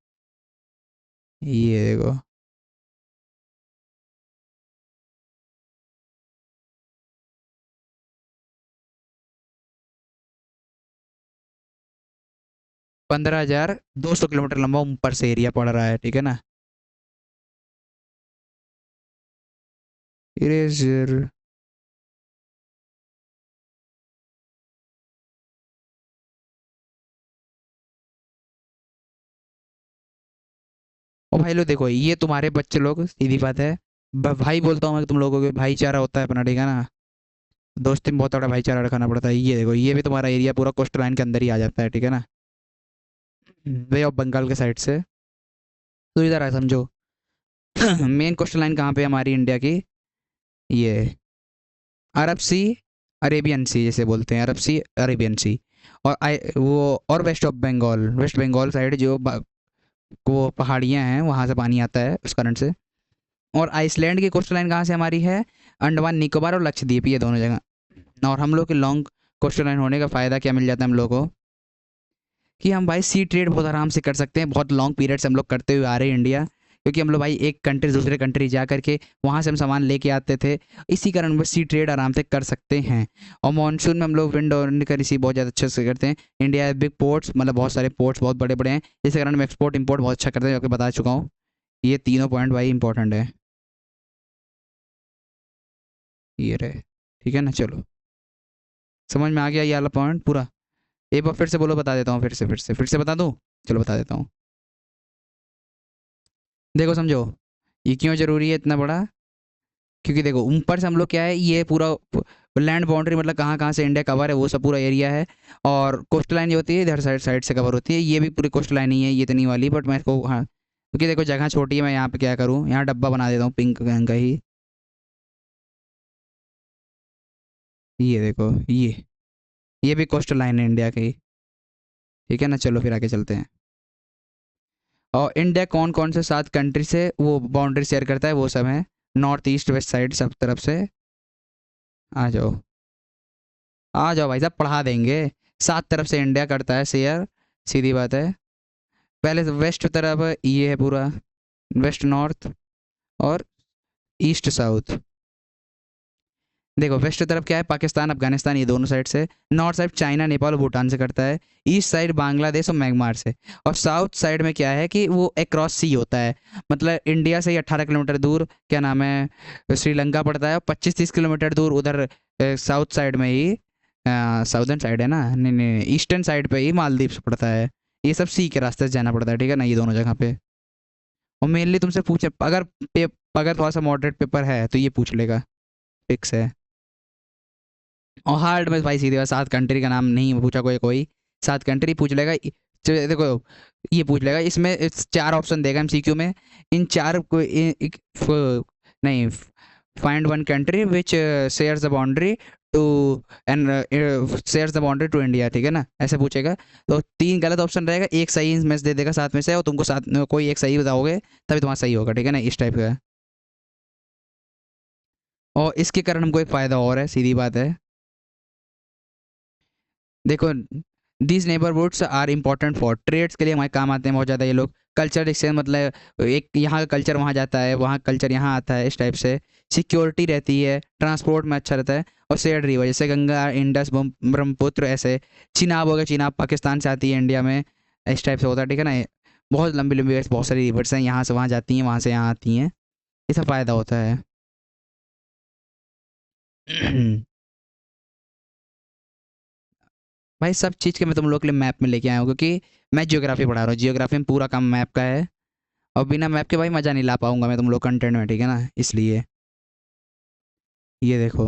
ये देखो। 15,200 किलोमीटर लंबा ऊपर से एरिया पड़ रहा है, ठीक है ना। इरेजर। और भाई लोग देखो, ये तुम्हारे बच्चे लोग, सीधी बात है, भाई बोलता हूँ मैं तुम लोगों को, भाईचारा होता है अपना, ठीक है ना। दोस्ती में बहुत बड़ा भाईचारा रखना पड़ता है। ये देखो ये भी तुम्हारा एरिया पूरा कोस्ट लाइन के अंदर ही आ जाता है, ठीक है ना, वे ऑफ बंगाल के साइड से। तो इधर आ समझो। मेन कोस्ट लाइन कहाँ पे है हमारी इंडिया की, ये अरब सी, अरेबियन सी जैसे बोलते हैं, अरब सी, अरेबियन सी। और वो, और west of Bengal, west Bengal side जो वो पहाड़ियाँ हैं वहाँ से पानी आता है उस करंट से। और आइसलैंड की कोस्टल लाइन कहाँ से हमारी है, अंडमान निकोबार और लक्षद्वीप, ये दोनों जगह। और हम लोग के लॉन्ग कोस्टल लाइन होने का फ़ायदा क्या मिल जाता है हम लोग को, कि हम भाई सी ट्रेड बहुत आराम से कर सकते हैं, बहुत लॉन्ग पीरियड से हम लोग करते हुए आ रहे हैं इंडिया। क्योंकि हम लोग भाई एक कंट्री से दूसरे कंट्री जा करके वहाँ से हम सामान लेके आते थे, इसी कारण हम सी ट्रेड आराम से कर सकते हैं। और मानसून में हम लोग विंड और का रिसीव बहुत ज़्यादा अच्छे से करते हैं। इंडिया बिग पोर्ट्स, मतलब बहुत सारे पोर्ट्स बहुत बड़े बड़े हैं, जिसके कारण हम एक्सपोर्ट इंपोर्ट बहुत अच्छा करते हैं, जो कि बता चुका हूँ। ये तीनों पॉइंट भाई इंपॉर्टेंट है, ये रहे, ठीक है ना। चलो, समझ में आ गया ये वाला पॉइंट पूरा। एक बार फिर से बोलो, बता देता हूँ, फिर से बता दूँ। चलो बता देता हूँ। देखो समझो, ये क्यों ज़रूरी है इतना बड़ा, क्योंकि देखो ऊपर से हम लोग क्या है, ये पूरा लैंड बाउंड्री, मतलब कहाँ कहाँ से इंडिया कवर है वो सब पूरा एरिया है। और कोस्ट लाइन जो होती है इधर साइड साइड से कवर होती है, ये भी पूरी कोस्ट लाइन ही है ये इतनी वाली, बट मैं इसको, हाँ, क्योंकि देखो जगह छोटी है, मैं यहाँ पे क्या करूँ, यहाँ डब्बा बना देता हूँ पिंक रंग का ही। ये देखो, ये भी कोस्टल लाइन है इंडिया की। ठीक है ना, चलो फिर आगे चलते हैं। और इंडिया कौन कौन से 7 कंट्री से वो बाउंड्री शेयर करता है, वो सब है नॉर्थ ईस्ट वेस्ट साइड सब तरफ से। आ जाओ, आ जाओ भाई साहब, पढ़ा देंगे। 7 तरफ से इंडिया करता है शेयर, सीधी बात है। पहले तो वेस्ट तरफ ये है पूरा, वेस्ट नॉर्थ और ईस्ट साउथ। देखो वेस्ट तरफ क्या है, पाकिस्तान अफगानिस्तान, ये दोनों साइड से। नॉर्थ साइड चाइना नेपाल और भूटान से करता है। ईस्ट साइड बांग्लादेश और म्यांमार से। और साउथ साइड में क्या है कि वो अक्रॉस सी होता है, मतलब इंडिया से ही 18 किलोमीटर दूर क्या नाम है, श्रीलंका पड़ता है। और 25-30 किलोमीटर दूर उधर साउथ साइड में ही, साउदर्न साइड है ना, नहीं नहीं, ईस्टर्न साइड पे ही मालदीव पड़ता है। ये सब सी के रास्ते से जाना पड़ता है, ठीक है ना, ये दोनों जगह पे। और मेनली तुमसे पूछे, अगर थोड़ा सा मॉडरेट पेपर है तो ये पूछ लेगा, फिक्स है। और हार्ड में भाई सीधे बात, 7 कंट्री का नाम नहीं पूछा कोई कोई, 7 कंट्री पूछ लेगा। देखो ये पूछ लेगा, इसमें 4 ऑप्शन देगा एमसीक्यू में। इन चार को नहीं, find one country which shares the boundary to and shares the boundary to India, ठीक है ना, ऐसे पूछेगा। तो 3 गलत ऑप्शन रहेगा, एक सही में से दे देगा 7 में से, और तुमको 7 कोई एक सही बताओगे तभी तुम्हारा सही होगा, ठीक है ना, इस टाइप का है। और इसके कारण हमको एक फ़ायदा और है, सीधी बात है। देखो these neighbourhoods are important for trades, के लिए हमारे काम आते हैं बहुत ज़्यादा ये लोग। कल्चर एक्सचेंज, मतलब एक यहाँ का कल्चर वहाँ जाता है, वहाँ कल्चर यहाँ आता है, इस टाइप से। सिक्योरिटी रहती है, ट्रांसपोर्ट में अच्छा रहता है। और शेयर्ड रिवर, जैसे गंगा इंडस ब्रह्मपुत्र, ऐसे। चिनाब हो गया, चिनाब पाकिस्तान से आती है इंडिया में, इस टाइप से होता है, ठीक है ना। बहुत लंबी लंबी बहुत सारी रिवर्स हैं, यहाँ से वहाँ जाती हैं, वहाँ से यहाँ आती हैं, ये सब फ़ायदा होता है। भाई सब चीज़ के मैं तुम लोग के लिए मैप में लेके आया हूँ, क्योंकि मैं जियोग्राफी पढ़ा रहा हूँ, जियोग्राफी में पूरा काम मैप का है। और बिना मैप के भाई मज़ा नहीं ला पाऊंगा मैं तुम लोग कंटेंट में, ठीक है ना, इसलिए। ये देखो,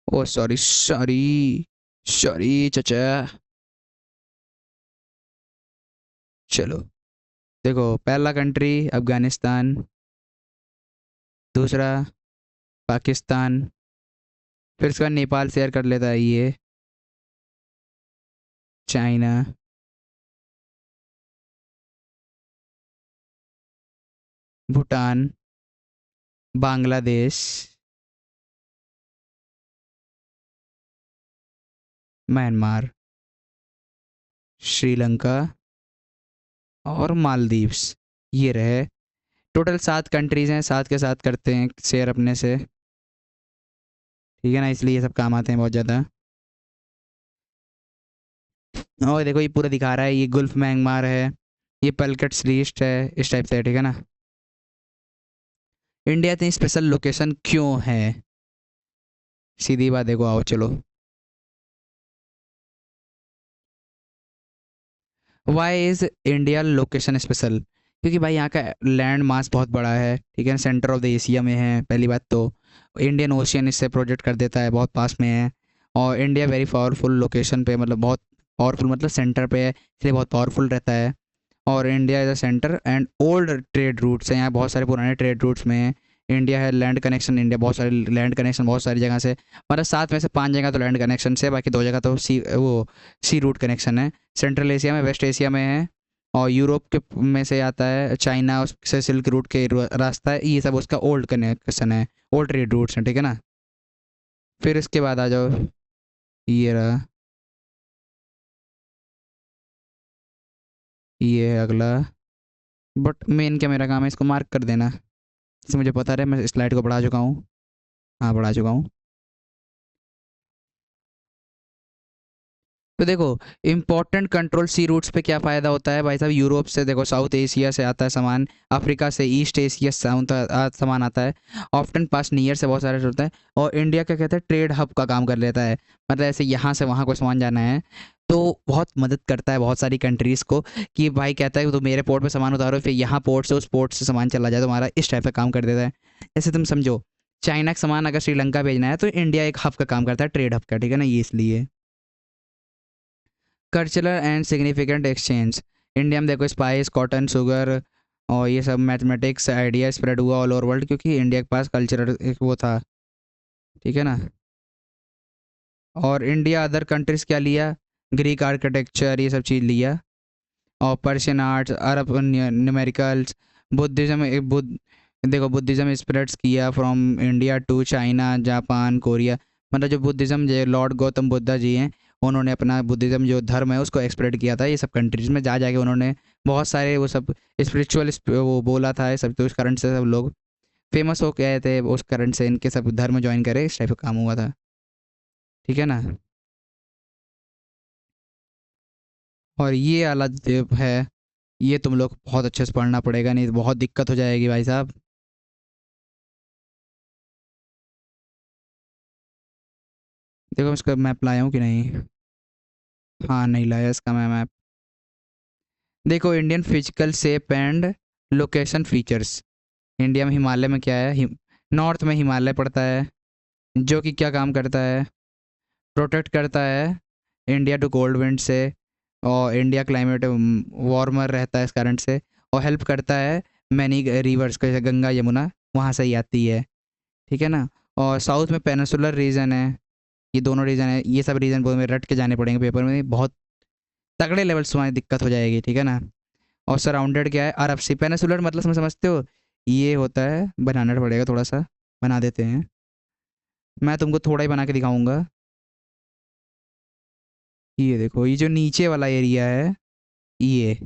ओ सॉरी सॉरी, सॉरी चचा। चलो देखो, पहला कंट्री अफगानिस्तान, दूसरा पाकिस्तान, फिर उसके बाद नेपाल शेयर कर लेता है ये, चाइना, भूटान, बांग्लादेश, म्यांमार, श्रीलंका और मालदीव्स। ये रहे टोटल 7 कंट्रीज़ हैं, 7 के साथ करते हैं शेयर अपने से, ठीक है ना, इसलिए ये सब काम आते हैं बहुत ज़्यादा। और देखो ये पूरा दिखा रहा है, ये गुल्फ म्यांमार है, ये पलकट्स लीस्ट है, इस टाइप से है, ठीक है ना। इंडिया इतनी स्पेशल लोकेशन क्यों है, सीधी बात देखो, आओ चलो। Why is India location special, क्योंकि भाई यहाँ का लैंड मास बहुत बड़ा है, ठीक है ना, सेंटर ऑफ द एशिया में है, पहली बात तो। इंडियन ओशियन इससे प्रोजेक्ट कर देता है, बहुत पास में है। और इंडिया वेरी पावरफुल लोकेशन पे, मतलब बहुत पावरफुल, मतलब सेंटर पे है, इसलिए बहुत पावरफुल रहता है। और India is a centre and old trade routes हैं यहाँ, बहुत सारे पुराने ट्रेड रूट्स में हैं। इंडिया है लैंड कनेक्शन, इंडिया बहुत सारे लैंड कनेक्शन बहुत सारी जगह से, मतलब 7 में से 5 जगह तो लैंड कनेक्शन से, बाकी 2 जगह तो सी रूट कनेक्शन है। सेंट्रल एशिया में, वेस्ट एशिया में है। और यूरोप के में से आता है, चाइना से सिल्क रूट के रास्ता है, ये सब उसका ओल्ड कनेक्शन है, ओल्ड ट्रेड रूट्स हैं, ठीक है ना। फिर इसके बाद आ जाओ, ये रहा, ये है अगला। बट मेन क्या मेरा काम है, इसको मार्क कर देना, इससे मुझे पता रहे, मैं स्लाइड को बढ़ा चुका हूँ। हाँ बढ़ा चुका हूँ। तो देखो इंपॉर्टेंट कंट्रोल सी रूट्स पे क्या फ़ायदा होता है भाई साहब, यूरोप से देखो, साउथ एशिया से आता है सामान, अफ्रीका से ईस्ट एशिया सामान आता है, ऑफ्टन पास नियर से बहुत सारे होता है। और इंडिया क्या कहते हैं, ट्रेड हब का काम कर लेता है, मतलब ऐसे यहाँ से वहाँ को सामान जाना है, तो बहुत मदद करता है बहुत सारी कंट्रीज़ को, कि भाई कहता है तो मेरे पोर्ट पे सामान उतारो, फिर यहाँ पोर्ट से उस पोर्ट से सामान चला जाए, तो हमारा इस टाइप का काम कर देता है। जैसे तुम समझो, चाइना का सामान अगर श्रीलंका भेजना है तो इंडिया एक हब का काम करता है, ट्रेड हब का, ठीक है ना, ये इसलिए। Cultural and significant exchange. India में देखो स्पाइस, कॉटन, शुगर और ये सब मैथमेटिक्स आइडिया स्प्रेड हुआ ऑल ओवर वर्ल्ड, क्योंकि इंडिया के पास कल्चरल एक वो था, ठीक है ना। और इंडिया अदर कंट्रीज क्या लिया, ग्रीक आर्किटेक्चर ये सब चीज़ लिया, और Persian arts, Arab numericals, Buddhism Buddha देखो बुद्धिज़्म स्प्रेड्स किया from India to China, Japan, Korea. मतलब जो बुद्धिज़्म जो लॉर्ड गौतम बुद्धा जी हैं, उन्होंने अपना बुद्धिज़्म जो धर्म है उसको एक्सप्रेड किया था ये सब कंट्रीज़ में जा जाके। उन्होंने बहुत सारे वो सब स्पिरिचुअल वो बोला था ये सब, तो उस कारण से सब लोग फेमस हो गए थे, उस कारण से इनके सब धर्म ज्वाइन करे, इस टाइप का काम हुआ था, ठीक है ना। और ये वाला जो है, ये तुम लोग बहुत अच्छे से पढ़ना पड़ेगा, नहीं तो बहुत दिक्कत हो जाएगी भाई साहब। देखो मैं इसका मैप लाया हूँ कि नहीं। हाँ नहीं लाया इसका मैं मैप। देखो Indian physical shape and location features. India में हिमालय में क्या है, नॉर्थ में हिमालय पड़ता है, जो कि क्या काम करता है, प्रोटेक्ट करता है इंडिया टू कोल्ड विंड से, और इंडिया क्लाइमेट वार्मर रहता है इस कारण से, और हेल्प करता है मैनी रिवर्स को, जैसे गंगा यमुना वहाँ से ही आती है, ठीक है ना। और साउथ में पेनिसुलर रीजन है, ये दोनों रीजन है, ये सब रीजन बहुत में रट के जाने पड़ेंगे पेपर में, बहुत तगड़े लेवल से तुम्हारी दिक्कत हो जाएगी, ठीक है ना। और सराउंडेड क्या है, अरब सी, पेनिसुलर मतलब समझते हो, ये होता है, बनाना पड़ेगा थोड़ा सा, बना देते हैं, मैं तुमको थोड़ा ही बना के दिखाऊंगा। ये देखो ये जो नीचे वाला एरिया है, ये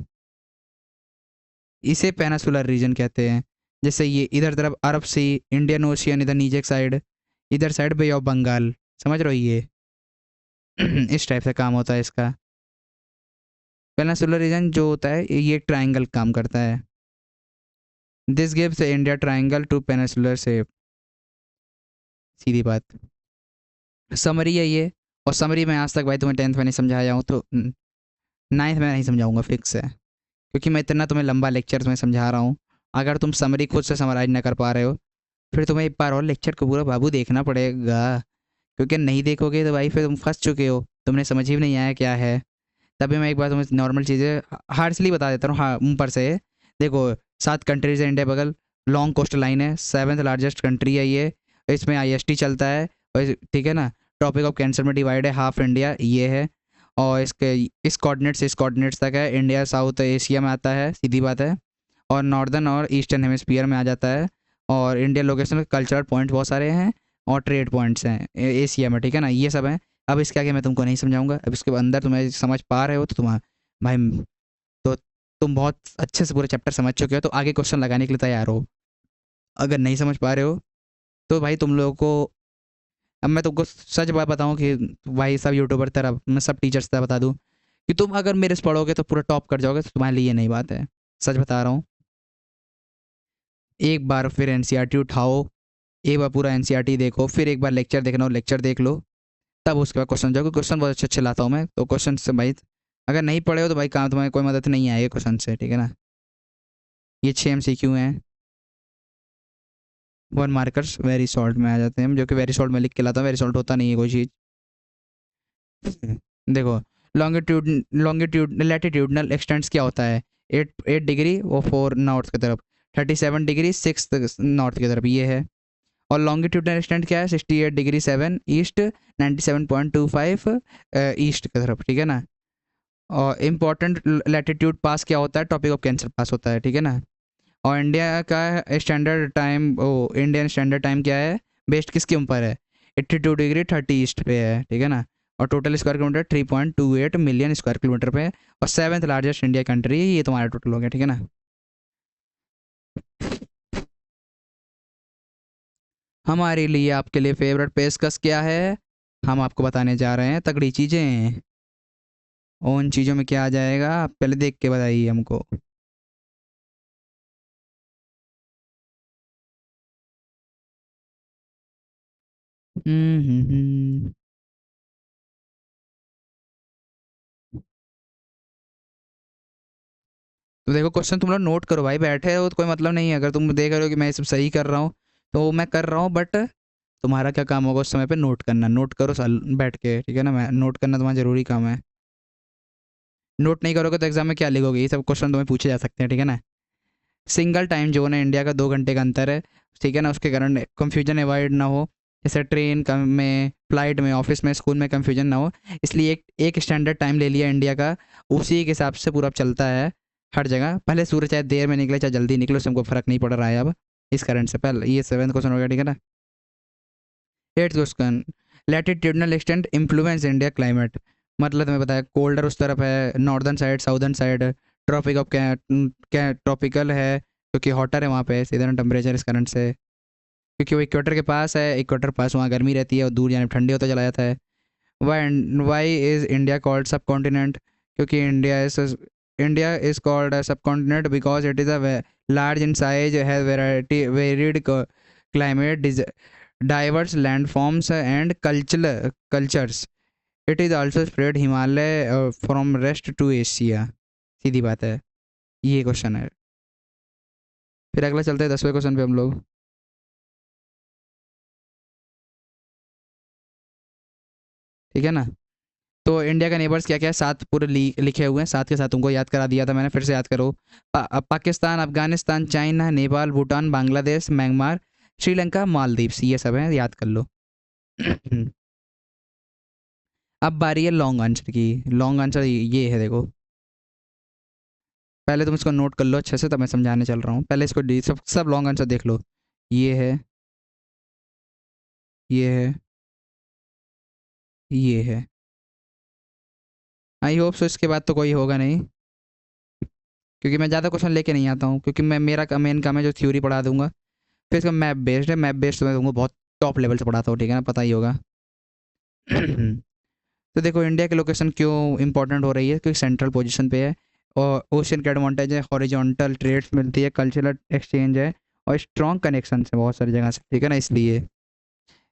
इसे पेनिसुलर रीजन कहते हैं। जैसे ये इधर तरफ अरब सी, इंडियन ओशियन इधर नीचे की साइड, इधर साइड बे ऑफ बंगाल, समझ रहे हो ये इस टाइप से काम होता है इसका। पेनिसुलर रीजन जो होता है ये ट्रायंगल काम करता है, this gives India triangle to peninsular shape, सीधी बात। समरी है ये, और समरी में आज तक भाई तुम्हें 10th में नहीं समझाया हूँ तो 9th में नहीं समझाऊंगा, फिक्स है, क्योंकि मैं इतना तुम्हें लंबा लेक्चर तुम्हें समझा रहा हूँ। अगर तुम समरी खुद से समराइज ना कर पा रहे हो, फिर तुम्हें एक बार और लेक्चर को पूरा बाबू देखना पड़ेगा, क्योंकि नहीं देखोगे तो भाई फिर तुम फंस चुके हो, तुमने समझ ही नहीं आया क्या है। तभी मैं एक बार तुम्हें नॉर्मल चीज़ें हार्डली बता देता हूँ, हाँ ऊपर से। देखो 7 कंट्रीज है इंडिया बगल, लॉन्ग कोस्ट लाइन है, 7th लार्जेस्ट कंट्री है ये, इसमें आईएसटी चलता है, और ठीक है ना। टॉपिक ऑफ कैंसर में डिवाइड है, हाफ इंडिया ये है, और इसके इस कोऑर्डिनेट्स तक है, इंडिया साउथ एशिया में आता है, सीधी बात है, और नॉर्दर्न और ईस्टर्न हेमिस्फीयर में आ जाता है। और इंडिया लोकेशन कल्चरल पॉइंट बहुत सारे हैं, और ट्रेड पॉइंट्स हैं एशिया में, ठीक है ना, ये सब हैं। अब इसके आगे मैं तुमको नहीं समझाऊंगा, अब इसके अंदर तुम्हें समझ पा रहे हो तो तुम भाई, तो तुम बहुत अच्छे से पूरे चैप्टर समझ चुके हो, तो आगे क्वेश्चन लगाने के लिए तैयार हो। अगर नहीं समझ पा रहे हो तो भाई तुम लोगों को, अब मैं तुमको सच बात बताऊं कि भाई सब यूट्यूबर तरह मैं सब टीचर्स तरह बता दूं कि तुम अगर मेरे से पढ़ोगे तो पूरा टॉप कर जाओगे, तो तुम्हारे लिए ये नहीं बात है, सच बता रहा हूँ। एक बार फिर एनसीईआरटी उठाओ, एक बार पूरा एनसीईआरटी देखो, फिर एक बार लेक्चर देखना हो लेक्चर देख लो, तब उसके बाद क्वेश्चन जाओगे। क्वेश्चन बहुत अच्छे अच्छे लाता हूँ मैं, तो क्वेश्चन से भाई अगर नहीं पढ़े हो तो भाई काम, तुम्हारी कोई मदद नहीं आएगी क्वेश्चन से, ठीक है ना। ये 6 MCQ हैं, 1 मार्कर्स वेरी सॉल्ट में आ जाते हैं, जो कि वेरी सॉल्ट में लिख के लाता हूँ, वेरी सॉल्ट होता नहीं है कोई चीज़। देखो लॉन्गिट्यूड लैटिट्यूडनल एक्सटेंट्स क्या होता है, 8 डिग्री वो 4 नॉर्थ की तरफ, 37 डिग्री 6 नॉर्थ की तरफ ये है। और लॉन्गिट्यूडनल एक्सटेंट क्या है, 68 डिग्री 7 ईस्ट, 97.25 ईस्ट की तरफ, ठीक है ना। और इम्पोर्टेंट लैटिट्यूड पास क्या होता है, टॉपिक ऑफ कैंसर पास होता है, ठीक है ना। और इंडिया का स्टैंडर्ड टाइम, ओ इंडियन स्टैंडर्ड टाइम क्या है, बेस्ड किसके ऊपर है, 82 डिग्री 30 ईस्ट पे है, ठीक है ना। और total square kilometre 3.28 million square kilometre पे है, और 7th लार्जेस्ट इंडिया कंट्री है, ये तुम्हारा टोटल हो गया, ठीक है ना। हमारे लिए आपके लिए फेवरेट पेशकश क्या है, हम आपको बताने जा रहे हैं तगड़ी चीज़ें। उन चीज़ों में क्या आ जाएगा, आप पहले देख के बताइए हमको। हम्म। तो देखो क्वेश्चन तुम लोग नोट करो भाई, बैठे हो तो कोई मतलब नहीं है, अगर तुम देख रहे हो कि मैं सब सही कर रहा हूँ तो मैं कर रहा हूँ, बट तुम्हारा क्या काम होगा उस समय पे नोट करना, नोट करो साल बैठ के, ठीक है ना, मैं नोट करना तुम्हारा ज़रूरी काम है। नोट नहीं करोगे तो एग्जाम में क्या लिखोगे, ये सब क्वेश्चन तुम्हें पूछे जा सकते हैं, ठीक है ना। सिंगल टाइम जोन है इंडिया का, 2 घंटे का अंतर है, ठीक है ना, उसके कारण कंफ्यूजन अवॉइड ना हो, जैसे ट्रेन में, फ्लाइट में, ऑफिस में, स्कूल में कंफ्यूजन ना हो, इसलिए एक एक स्टैंडर्ड टाइम ले लिया इंडिया का, उसी के हिसाब से पूरा चलता है हर जगह। भले सूर्य चाहे देर में निकले चाहे जल्दी निकले, उससे हमको फर्क नहीं पड़ रहा है अब, इस कारण से। पहले ये 7th क्वेश्चन हो गया, ठीक है ना। 8th question, latitudinal extent influence India climate, मतलब तुम्हें पता है कोल्डर उस तरफ है, northern side, southern side, tropic of क्या ट्रॉपिकल है, क्योंकि हॉटर है वहाँ पे सीधन टेम्परेचर, इस कारण से, क्योंकि वो इक्वेटर के पास है, इक्वेटर पास वहाँ गर्मी रहती है और दूर जाने ठंडी होता चला जाता है। Why is India called subcontinent, क्योंकि India is called a subcontinent because it is a large in size, has variety varied climate, diverse landforms and cultures. It is also spread Himalaya from west to Asia, सीधी बात है, ये question है। फिर अगला चलते हैं 10वें क्वेश्चन पे हम लोग, ठीक है ना। तो इंडिया का नेबर्स क्या क्या है, 7 पूरे लिखे हुए हैं, 7 के साथ तुमको याद करा दिया था मैंने, फिर से याद करो। पाकिस्तान, अफगानिस्तान, चाइना, नेपाल, भूटान, बांग्लादेश, म्यांमार, श्रीलंका, मालदीव्स, ये सब है, याद कर लो। अब बारी है लॉन्ग आंसर की। लॉन्ग आंसर ये है, देखो, पहले तुम इसको नोट कर लो अच्छे से, तब मैं समझाने चल रहा हूँ। पहले इसको सब लॉन्ग आंसर देख लो। ये है, ये है, ये है। आई होप सो इसके बाद तो कोई होगा नहीं, क्योंकि मैं ज़्यादा क्वेश्चन लेके नहीं आता हूँ, क्योंकि मैं मेरा मेन काम है जो थ्योरी पढ़ा दूंगा, फिर इसका मैप बेस्ड है, मैप बेस्ड तो मैं तुमको बहुत टॉप लेवल से पढ़ाता हूँ, ठीक है ना, पता ही होगा। तो देखो इंडिया की लोकेशन क्यों इंपॉर्टेंट हो रही है, क्योंकि सेंट्रल पोजीशन पे है, और ओशन का एडवांटेज है, हॉरिजॉन्टल ट्रेड्स मिलती है, कल्चरल एक्सचेंज है, और स्ट्रॉन्ग कनेक्शन है बहुत सारी जगह से, ठीक है ना, इसलिए।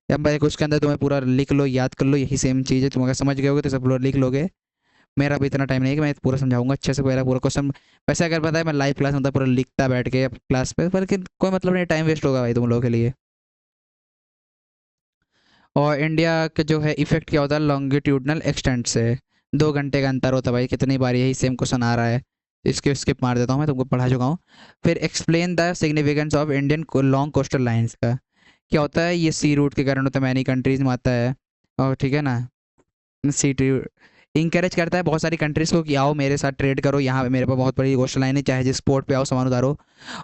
या भाई उसके अंदर तुम्हें पूरा लिख लो, याद कर लो, यही सेम चीज़ है, तुम अगर समझ गए होगे तो सब पूरा लिख लोगे। मेरा भी इतना टाइम नहीं है कि मैं पूरा समझाऊंगा अच्छे से, पहला पूरा क्वेश्चन। वैसे अगर पता है मैं लाइव क्लास में होता पूरा लिखता बैठ के क्लास पे, पर लेकिन कोई मतलब नहीं, टाइम वेस्ट होगा भाई तुम लोगों के लिए। और इंडिया का जो है इफेक्ट क्या होता है लॉन्गिट्यूडनल एक्सटेंट से, 2 घंटे का अंतर होता है भाई, कितनी बार यही सेम क्वेश्चन आ रहा है, इसके स्किप मार देता हूँ, मैं तुमको पढ़ा चुका हूँ। फिर explain the significance of Indian long coastal lines का, क्या होता है, ये सी रूट के कारण होता है, मैनी कंट्रीज में आता है, और ठीक है ना, सी इंकरेज करता है बहुत सारी कंट्रीज को कि आओ मेरे साथ ट्रेड करो, यहाँ पे मेरे पास बहुत बड़ी कोस्टल लाइन है, चाहे जिस पोर्ट पे आओ सामान उतारो।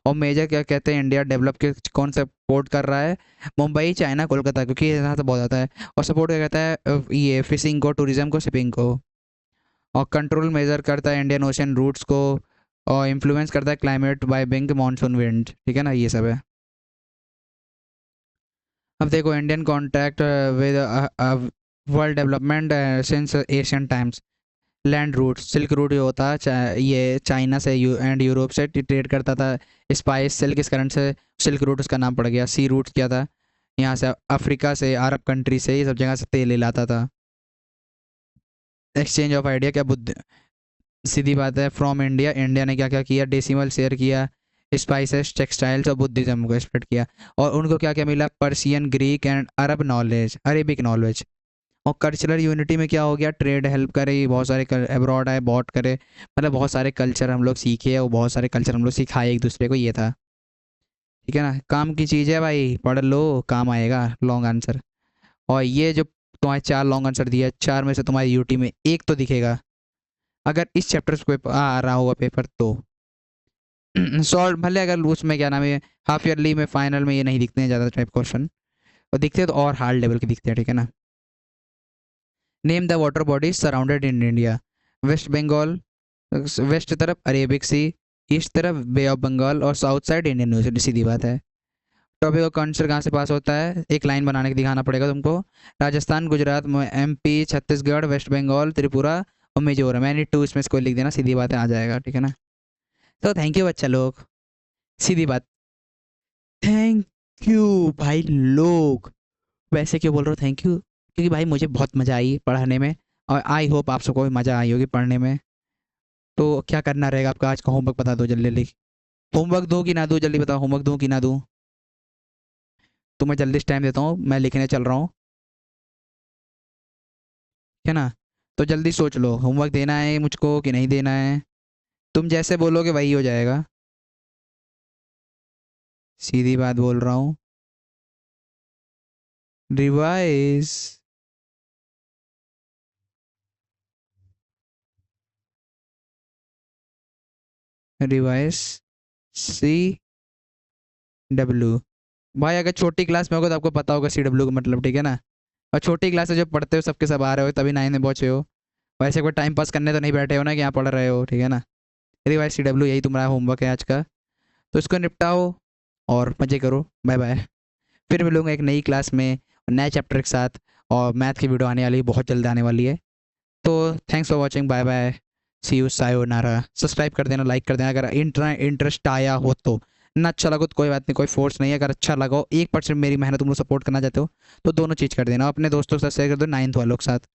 और मेजर क्या कहते हैं, इंडिया डेवलप के कौन सा पोर्ट कर रहा है, मुंबई, चाइना, कोलकाता, क्योंकि यहाँ से बहुत आता है। और सपोर्ट क्या कहता है, ये फिशिंग को, टूरिज्म को, शिपिंग को। और कंट्रोल मेजर करता है इंडियन ओशन रूट्स को, और इन्फ्लुएंस करता है climate by being monsoon wind, ठीक है ना, ये सब है। अब देखो Indian contract with world development since Asian times, land route, silk route ये होता है, ये चाइना से एंड यूरोप से ट्रेड करता था, स्पाइस सिल्क, इस कारण से सिल्क रूट उसका नाम पड़ गया। सी रूट क्या था, यहाँ से अफ्रीका से, अरब कंट्री से, ये सब जगह से तेल ले लाता था। एक्सचेंज ऑफ आइडिया, क्या बुद्ध, सीधी बात है, फ्रॉम इंडिया, इंडिया ने क्या क्या किया, डेसिमल शेयर किया, स्पाइसेस, टेक्सटाइल्स और बुद्धिज्म को स्प्रेड किया। और उनको क्या क्या मिला, Persian, Greek and Arab knowledge, Arabic knowledge. और कल्चरल यूनिटी में क्या हो गया, ट्रेड हेल्प करे, बहुत सारे अब्रॉड आए, बॉट करे, मतलब बहुत सारे कल्चर हम लोग सीखे, और बहुत सारे कल्चर हम लोग सिखाए एक दूसरे को, ये था, ठीक है ना। काम की चीज़ है भाई, पढ़ लो, काम आएगा लॉन्ग आंसर। और ये जो तुम्हारे 4 लॉन्ग आंसर दिया है, 4 में से तुम्हारी यूटी में एक तो दिखेगा, अगर इस चैप्टर से पेपर आ रहा होगा पेपर तो। सॉल्व भले अगर उसमें क्या नाम है, हाफ ईयरली में, फाइनल में ये नहीं दिखते हैं ज़्यादा टाइप क्वेश्चन, और दिखते हैं तो और हार्ड लेवल के दिखते हैं, ठीक है ना। Name the water bodies surrounded in India, west Bengal, west तरफ अरेबिक सी, ईस्ट तरफ बे ऑफ बंगाल, और साउथ साइड इंडियन ओशन, सीधी बात है। टॉपिक का आंसर कहाँ से पास होता है, एक लाइन बनाने के दिखाना पड़ेगा तुमको। राजस्थान, गुजरात, एमपी, छत्तीसगढ़, वेस्ट बंगाल, त्रिपुरा और मिजोरम, यानी 2 इसमें इसको लिख देना, सीधी बात है, आ जाएगा, ठीक है ना। तो थैंक यू बच्चा लोग, सीधी बात, थैंक यू भाई लोग। वैसे क्यों बोल रहा हूँ थैंक यू, क्योंकि भाई मुझे बहुत मज़ा आई पढ़ाने में, और आई होप आप सबको भी मज़ा आई होगी पढ़ने में। तो क्या करना रहेगा आपका आज का होमवर्क, बता दो जल्दी जल्दी। होमवर्क दूँ कि ना दूँ, जल्दी बताओ, होमवर्क दूँ कि ना दूँ। तो मैं जल्दी टाइम देता हूँ, मैं लिखने चल रहा हूँ, है ना। तो जल्दी सोच लो, होमवर्क देना है मुझको कि नहीं देना है। तुम जैसे बोलोगे वही हो जाएगा। सीधी बात बोल रहा हूँ। रिवाइज। रिवाइज। C W. भाई अगर छोटी क्लास में होगा तो आपको पता होगा सी डब्ल्यू का मतलब, ठीक है ना। और छोटी क्लास से जो पढ़ते हो सबके सब आ रहे हो तभी 9 में पहुंचे हो। वैसे कोई टाइम पास करने तो नहीं बैठे हो ना कि यहाँ पढ़ रहे हो, ठीक है ना। रिवाइज सी डब्ल्यू, यही तुम्हारा होमवर्क है आज का। तो इसको निपटाओ और मज़े करो। Bye bye. फिर मिलूंगा एक नई क्लास में नए चैप्टर के साथ। और मैथ की वीडियो आने वाली है, बहुत जल्द आने वाली है। तो thanks for watching, bye bye. See you, sayonara. Subscribe कर देना, लाइक कर देना अगर इंटरेस्ट आया हो तो। ना अच्छा लगा तो कोई बात नहीं, कोई फोर्स नहीं है। अगर अच्छा लगा हो, 1% मेरी मेहनत तुम लोग सपोर्ट करना चाहते हो तो दोनों चीज़ कर देना। अपने दोस्तों के साथ शेयर कर दो, 9th वालों के साथ।